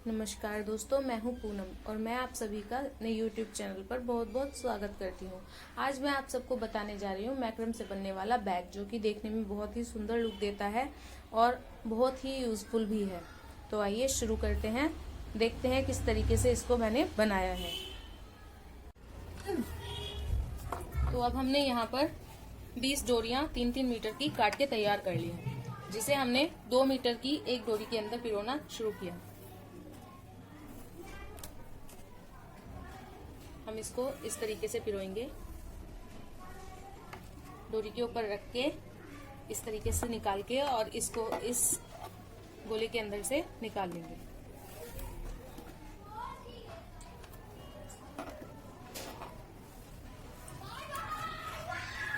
नमस्कार दोस्तों, मैं हूं पूनम और मैं आप सभी का अपने YouTube चैनल पर बहुत बहुत स्वागत करती हूं। आज मैं आप सबको बताने जा रही हूं मैक्रम से बनने वाला बैग, जो कि देखने में बहुत ही सुंदर लुक देता है और बहुत ही यूजफुल भी है। तो आइए शुरू करते हैं, देखते हैं किस तरीके से इसको मैंने बनाया है। तो अब हमने यहाँ पर 20 डोरियां 3-3 मीटर की काट के तैयार कर ली है, जिसे हमने 2 मीटर की एक डोरी के अंदर पिरोना शुरू किया। हम इसको इस तरीके से पिरोएंगे, डोरी के ऊपर रख के इस तरीके से निकाल के और इसको इस गोले के अंदर से निकाल लेंगे।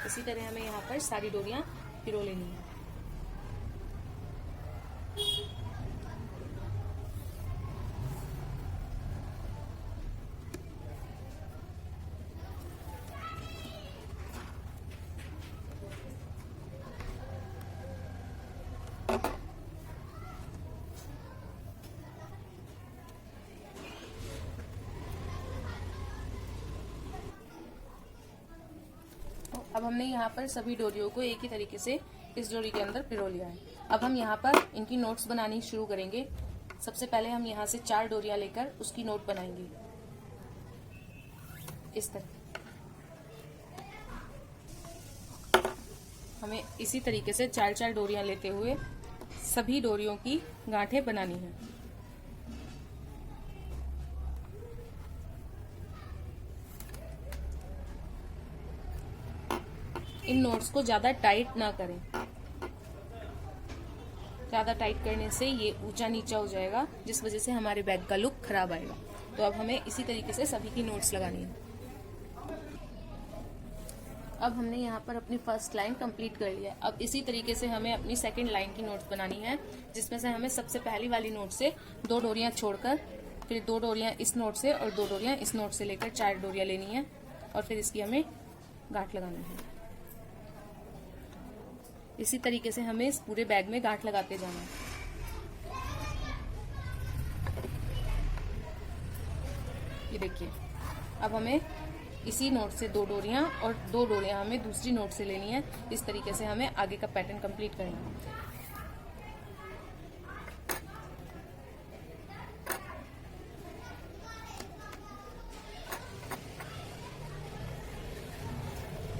इसी तरह हमें यहाँ पर सारी डोरियां पिरो लेनी है। अब हमने यहाँ पर सभी डोरियों को एक ही तरीके से इस डोरी के अंदर पिरो लिया है। अब हम यहाँ पर इनकी नोट्स बनानी शुरू करेंगे। सबसे पहले हम यहाँ से 4 डोरियां लेकर उसकी नोट बनाएंगे इस तरह। हमें इसी तरीके से 4-4 डोरियां लेते हुए सभी डोरियों की गांठें बनानी है। इन नोट्स को ज्यादा टाइट ना करें, ज्यादा टाइट करने से ये ऊंचा नीचा हो जाएगा, जिस वजह से हमारे बैग का लुक खराब आएगा। तो अब हमें इसी तरीके से सभी की नोट्स लगानी है। अब हमने यहाँ पर अपनी फर्स्ट लाइन कंप्लीट कर लिया है। अब इसी तरीके से हमें अपनी सेकंड लाइन की नोट्स बनानी है, जिसमें से हमें सबसे पहली वाली नोट से 2 डोरियां छोड़कर फिर 2 डोरियां इस नोट से और 2 डोरियां इस नोट से लेकर 4 डोरियां लेनी है और फिर इसकी हमें गांठ लगानी है। इसी तरीके से हमें इस पूरे बैग में गांठ लगाते जाना है। ये देखिए, अब हमें इसी नोट से 2 डोरियां और 2 डोरियां हमें दूसरी नोट से लेनी है। इस तरीके से हमें आगे का पैटर्न कंप्लीट करना है।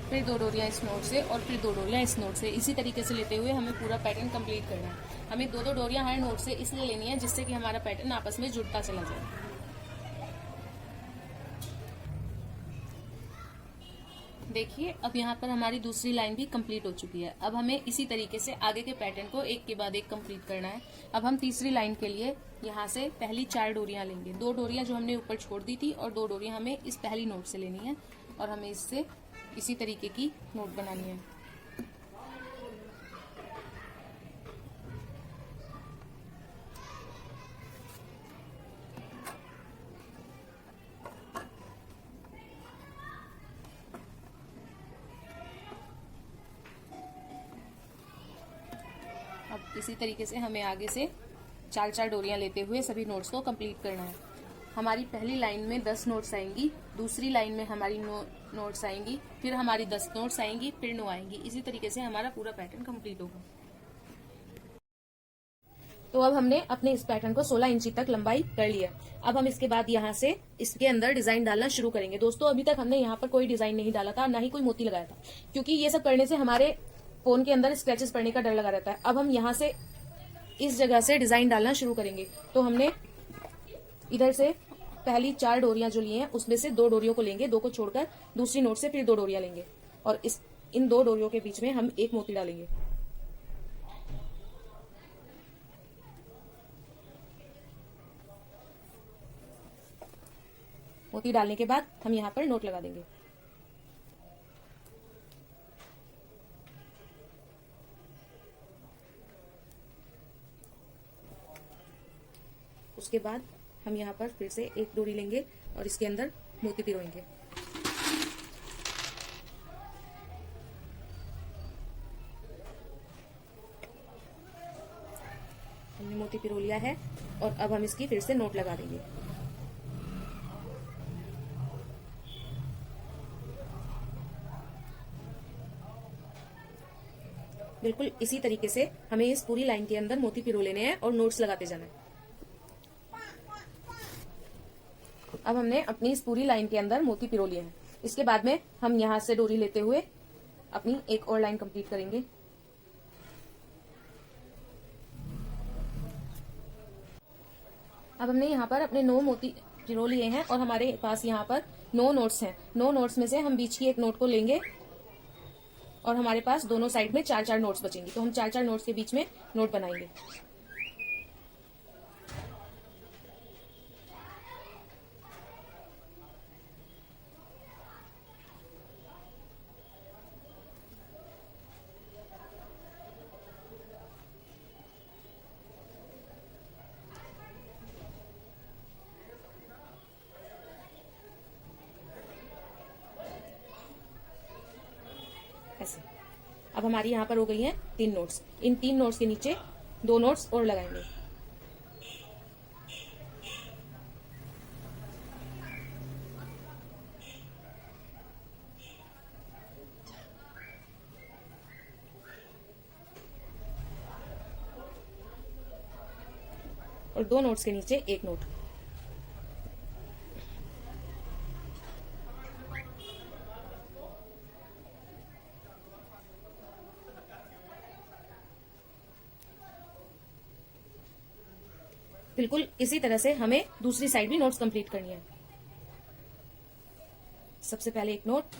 फिर 2 डोरियां इस नोट से और फिर 2 डोरियां इस नोट से, इसी तरीके से लेते हुए हमें पूरा पैटर्न कंप्लीट करना है। हमें 2-2 डोरियां हर नोट से इसलिए लेनी है जिससे कि हमारा पैटर्न आपस में जुड़ता चला जाए। देखिए, अब यहाँ पर हमारी दूसरी लाइन भी कंप्लीट हो चुकी है। अब हमें इसी तरीके से आगे के पैटर्न को एक के बाद एक कंप्लीट करना है। अब हम तीसरी लाइन के लिए यहाँ से पहली 4 डोरियां लेंगे। 2 डोरियां जो हमने ऊपर छोड़ दी थी और 2 डोरियां हमें इस पहली नोट से लेनी है और हमें इससे इसी तरीके की नोट बनानी है। अब इसी तरीके से हमें आगे से 4-4 डोरियां लेते हुए सभी नोट्स को कंप्लीट करना है। हमारी पहली लाइन में 10 नोट्स आएंगी, दूसरी लाइन में हमारी नोट्स आएंगी, फिर हमारी 10 नोट्स आएंगी, फिर 9 आएंगी। इसी तरीके से हमारा पूरा पैटर्न कंप्लीट होगा। तो अब हमने अपने इस पैटर्न को 16 इंची तक लंबाई कर लिया। अब हम इसके बाद यहाँ से इसके अंदर डिजाइन डालना शुरू करेंगे। दोस्तों, अभी तक हमने यहाँ पर कोई डिजाइन नहीं डाला था, ना ही कोई मोती लगाया था, क्योंकि ये सब करने से हमारे फोन के अंदर स्क्रैचेस पड़ने का डर लगा रहता है। अब हम यहाँ से इस जगह से डिजाइन डालना शुरू करेंगे। तो हमने इधर से पहली 4 डोरियां जो ली हैं उसमें से 2 डोरियों को लेंगे, 2 को छोड़कर दूसरी नोट से फिर 2 डोरियां लेंगे और इन 2 डोरियों के बीच में हम एक मोती डालेंगे। मोती डालने के बाद हम यहाँ पर नोट लगा देंगे। उसके बाद हम यहाँ पर फिर से एक डोरी लेंगे और इसके अंदर मोती पिरोएंगे। हमने मोती पिरो लिया है। और अब हम इसकी फिर से नोट लगा देंगे। बिल्कुल इसी तरीके से हमें इस पूरी लाइन के अंदर मोती पिरो लेने हैं और नोट्स लगाते जाना है। अब हमने अपनी इस पूरी लाइन के अंदर मोती पिरो लिए हैं। इसके बाद में हम यहां से डोरी लेते हुए अपनी एक और लाइन कंप्लीट करेंगे। अब हमने यहाँ पर अपने 9 मोती पिरो लिए हैं और हमारे पास यहाँ पर 9 नोट्स हैं। 9 नोट्स में से हम बीच की एक नोट को लेंगे और हमारे पास दोनों साइड में 4-4 नोट्स बचेंगे, तो हम 4-4 नोट्स के बीच में नोट बनाएंगे। ऐसे अब हमारी यहाँ पर हो गई हैं 3 नोट्स। इन 3 नोट्स के नीचे 2 नोट्स और लगाएंगे। और 2 नोट्स के नीचे 1 नोट। बिल्कुल इसी तरह से हमें दूसरी साइड भी नोट्स कंप्लीट करनी है। सबसे पहले एक नोट,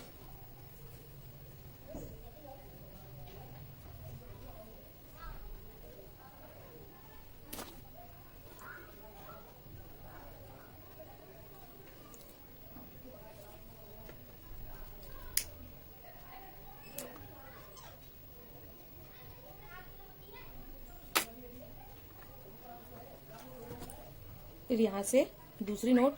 फिर यहां से दूसरी नोट,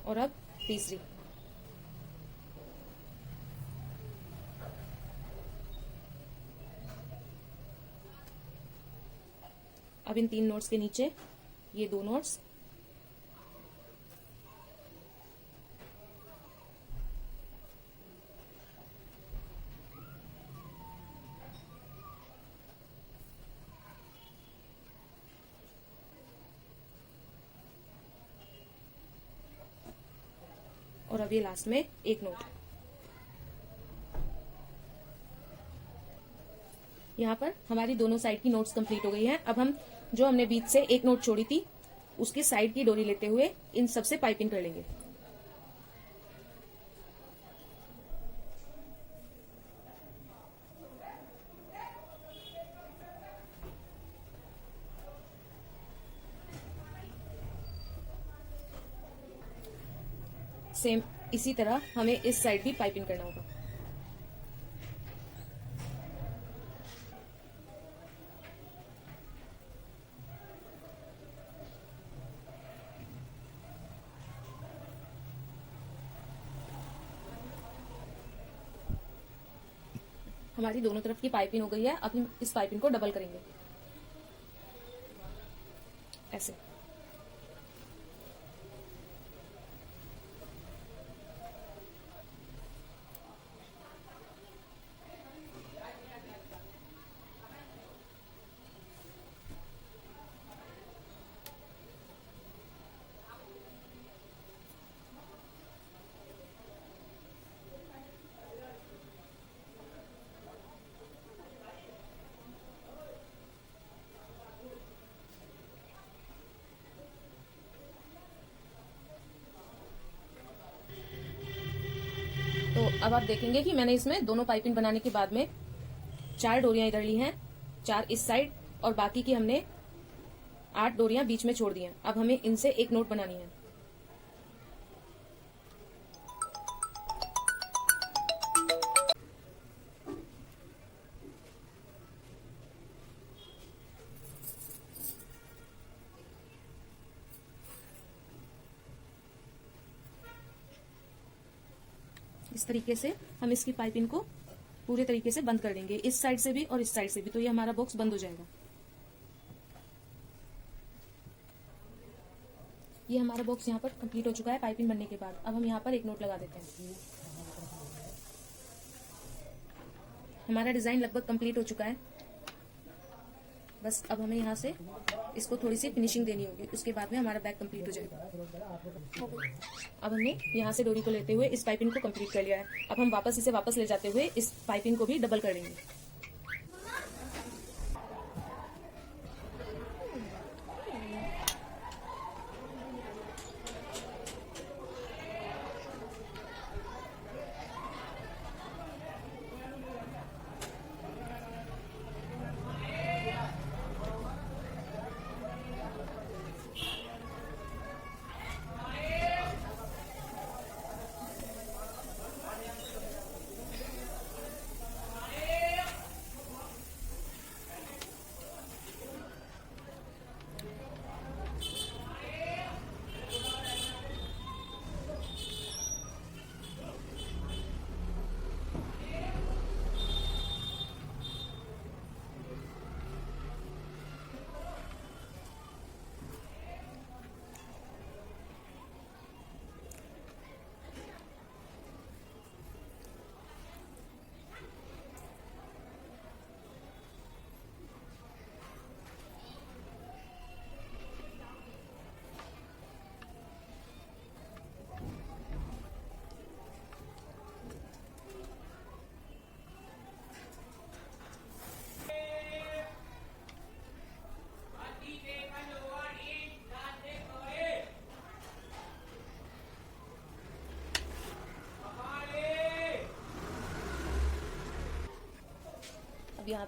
और अब तीसरी। अब इन 3 नोट्स के नीचे ये 2 नोट्स, और अब ये लास्ट में 1 नोट। यहाँ पर हमारी दोनों साइड की नोट्स कंप्लीट हो गई हैं। अब हम जो हमने बीच से 1 नोट छोड़ी थी उसकी साइड की डोरी लेते हुए इन सबसे पाइपिंग कर लेंगे। सेम इसी तरह हमें इस साइड भी पाइपिंग करना होगा। हमारी दोनों तरफ की पाइपिंग हो गई है। अब हम इस पाइपिंग को डबल करेंगे ऐसे। तो अब आप देखेंगे कि मैंने इसमें दोनों पाइपिंग बनाने के बाद में 4 डोरियां इधर ली हैं, 4 इस साइड, और बाकी की हमने 8 डोरियां बीच में छोड़ दी हैं। अब हमें इनसे एक नोट बनानी है। इस तरीके से हम इसकी पाइपिंग को पूरे तरीके से बंद कर देंगे, इस साइड से भी और इस साइड से भी, तो ये हमारा बॉक्स बंद हो जाएगा। ये हमारा बॉक्स यहाँ पर कंप्लीट हो चुका है पाइपिंग बनने के बाद। अब हम यहाँ पर एक नोट लगा देते हैं। हमारा डिजाइन लगभग कंप्लीट हो चुका है, बस अब हमें यहाँ से इसको थोड़ी सी फिनिशिंग देनी होगी, उसके बाद में हमारा बैग कंप्लीट हो जाएगा। अब हमने यहाँ से डोरी को लेते हुए इस पाइपिंग को कंप्लीट कर लिया है। अब हम वापस इसे वापस ले जाते हुए इस पाइपिंग को भी डबल कर लेंगे। अब यहाँ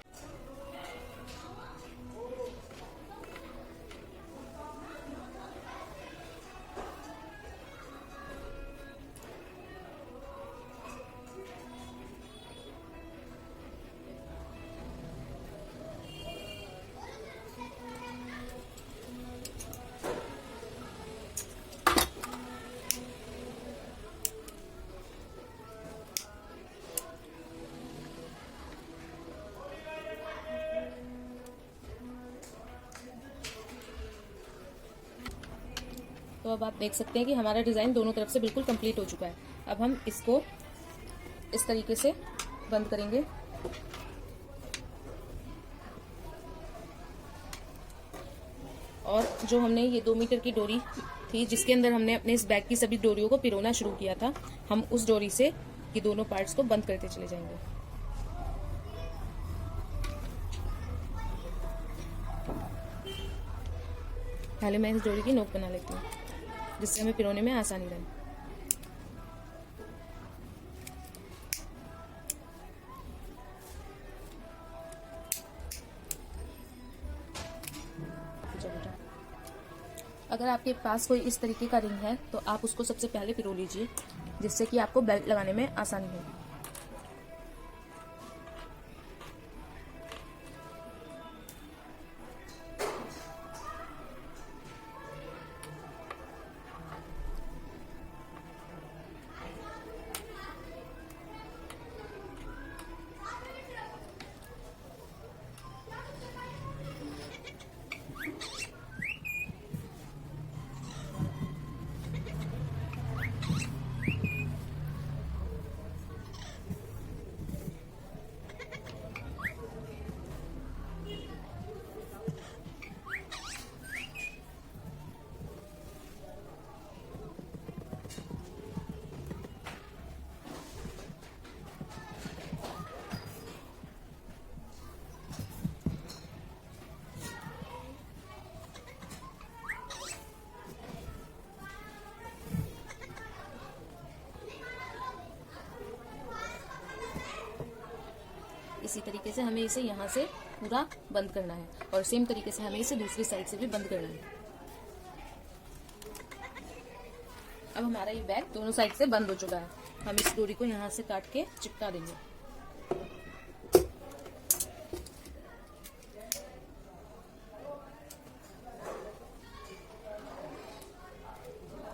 तो अब आप देख सकते हैं कि हमारा डिजाइन दोनों तरफ से बिल्कुल कंप्लीट हो चुका है। अब हम इसको इस तरीके से बंद करेंगे। और जो हमने ये 2 मीटर की डोरी थी जिसके अंदर हमने अपने इस बैग की सभी डोरियों को पिरोना शुरू किया था, हम उस डोरी से ये दोनों पार्ट्स को बंद करते चले जाएंगे। पहले मैं इस डोरी की नोक बना लेती हूँ जिससे हमें पिरोने में आसानी रहे। अगर आपके पास कोई इस तरीके का रिंग है तो आप उसको सबसे पहले पिरो लीजिए, जिससे कि आपको बेल्ट लगाने में आसानी हो। इसी तरीके से हमें इसे यहाँ से पूरा बंद करना है और सेम तरीके से हमें इसे दूसरी साइड से भी बंद करना है। अब हमारा ये बैग दोनों साइड से बंद हो चुका है। हम इस डोरी को यहाँ से काट के चिपका देंगे।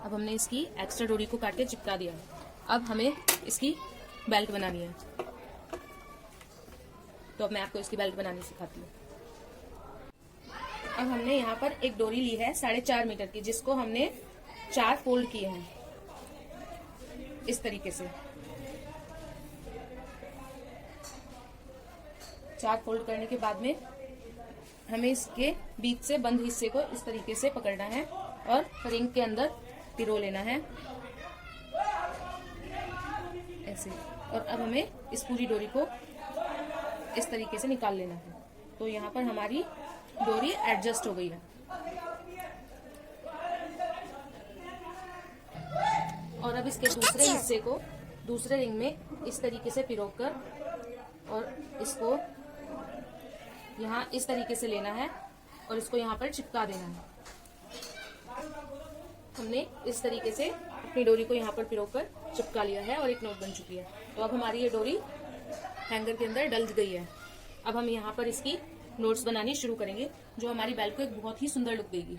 अब हमने इसकी एक्स्ट्रा डोरी को काट के चिपका दिया है। अब हमें इसकी बेल्ट बनानी है, तो अब मैं आपको इसकी बेल्ट बनानी सिखाती हूँ। अब हमने यहाँ पर एक डोरी ली है 4.5 मीटर की, जिसको हमने 4 फोल्ड किए हैं इस तरीके से। 4 फोल्ड करने के बाद में हमें इसके बीच से बंद हिस्से को इस तरीके से पकड़ना है और रिंग के अंदर पिरो लेना है ऐसे। और अब हमें इस पूरी डोरी को इस तरीके से निकाल लेना है। तो यहाँ पर हमारी डोरी एडजस्ट हो गई है। और अब इसके दूसरे हिस्से को दूसरे रिंग में इस तरीके से पिरोकर और इसको यहाँ इस तरीके से लेना है और इसको यहाँ पर चिपका देना है। हमने इस तरीके से अपनी डोरी को यहाँ पर पिरोकर चिपका लिया है और एक नोट बन चुकी है। तो अब हमारी ये डोरी हैंगर के अंदर डल गई है। अब हम यहाँ पर इसकी नोट्स बनानी शुरू करेंगे, जो हमारी बेल्ट को एक बहुत ही सुंदर लुक देगी।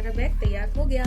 बैग तैयार हो गया।